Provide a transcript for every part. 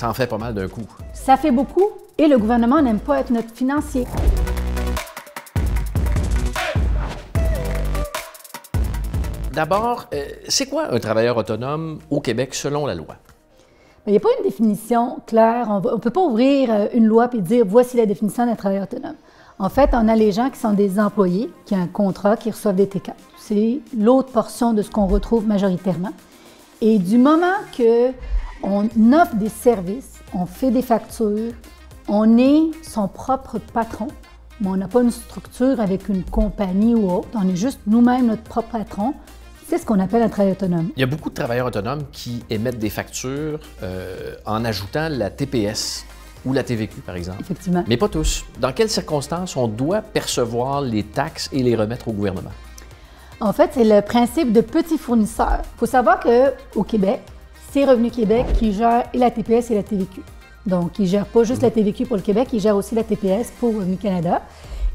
Ça en fait pas mal d'un coup. Ça fait beaucoup et le gouvernement n'aime pas être notre financier. D'abord, c'est quoi un travailleur autonome au Québec selon la loi? Il n'y a pas une définition claire. On ne peut pas ouvrir une loi et dire « voici la définition d'un travailleur autonome ». En fait, on a les gens qui sont des employés, qui ont un contrat, qui reçoivent des T4. C'est l'autre portion de ce qu'on retrouve majoritairement. Et du moment qu'on offre des services, on fait des factures, on est son propre patron, mais on n'a pas une structure avec une compagnie ou autre, on est juste nous-mêmes notre propre patron. C'est ce qu'on appelle un travailleur autonome. Il y a beaucoup de travailleurs autonomes qui émettent des factures en ajoutant la TPS ou la TVQ, par exemple. Effectivement. Mais pas tous. Dans quelles circonstances on doit percevoir les taxes et les remettre au gouvernement? En fait, c'est le principe de petit fournisseur. Il faut savoir qu'au Québec, c'est Revenu Québec qui gère et la TPS et la TVQ. Donc, il ne gère pas juste la TVQ pour le Québec, il gère aussi la TPS pour Revenu Canada.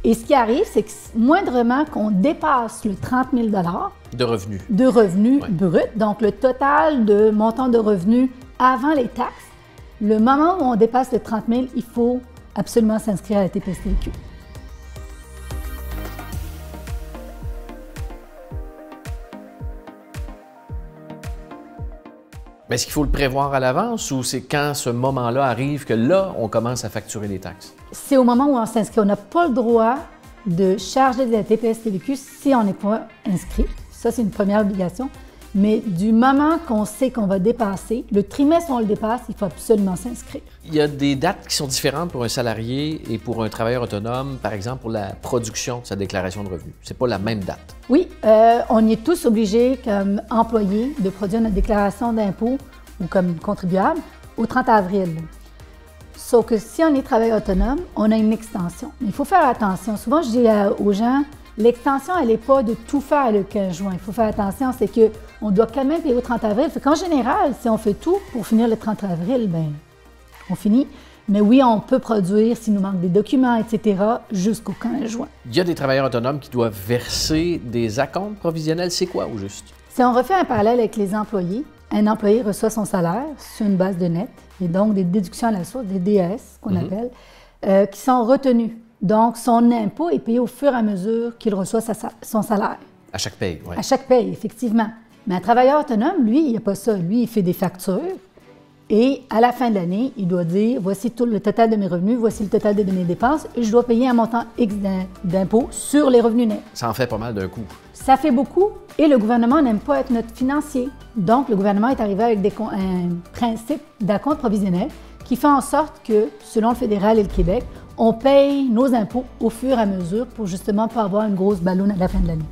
Et ce qui arrive, c'est que moindrement qu'on dépasse le 30 000 de revenus. Ouais. Bruts, donc le total de montant de revenus avant les taxes, le moment où on dépasse le 30 000, il faut absolument s'inscrire à la TPS-TVQ. Mais est-ce qu'il faut le prévoir à l'avance ou c'est quand ce moment-là arrive que là, on commence à facturer les taxes? C'est au moment où on s'inscrit. On n'a pas le droit de charger de la TPS-TVQ si on n'est pas inscrit. Ça, c'est une première obligation. Mais du moment qu'on sait qu'on va dépasser, le trimestre où on le dépasse, il faut absolument s'inscrire. Il y a des dates qui sont différentes pour un salarié et pour un travailleur autonome, par exemple pour la production de sa déclaration de revenus. C'est pas la même date. Oui, on y est tous obligés comme employés de produire notre déclaration d'impôt ou comme contribuable au 30 avril. Sauf que si on est travailleur autonome, on a une extension. Il faut faire attention. Souvent, je dis aux gens, l'extension, elle n'est pas de tout faire le 15 juin. Il faut faire attention, c'est qu'on doit quand même payer au 30 avril. Fait qu'en général, si on fait tout pour finir le 30 avril, bien, on finit. Mais oui, on peut produire, s'il nous manque des documents, etc., jusqu'au 15 juin. Il y a des travailleurs autonomes qui doivent verser des acomptes provisionnels. C'est quoi, au juste? Si on refait un parallèle avec les employés, un employé reçoit son salaire sur une base de net, et donc des déductions à la source, des DS qu'on appelle, qui sont retenues. Donc, son impôt est payé au fur et à mesure qu'il reçoit son salaire. À chaque paye, oui. À chaque paye, effectivement. Mais un travailleur autonome, lui, il n'y a pas ça. Lui, il fait des factures et à la fin de l'année, il doit dire, voici tout le total de mes revenus, voici le total de mes dépenses, et je dois payer un montant X d'impôt sur les revenus nets. Ça en fait pas mal d'un coup. Ça fait beaucoup et le gouvernement n'aime pas être notre financier. Donc, le gouvernement est arrivé avec un principe d'acompte provisionnel qui fait en sorte que, selon le fédéral et le Québec, on paye nos impôts au fur et à mesure pour justement pas avoir une grosse balloune à la fin de l'année.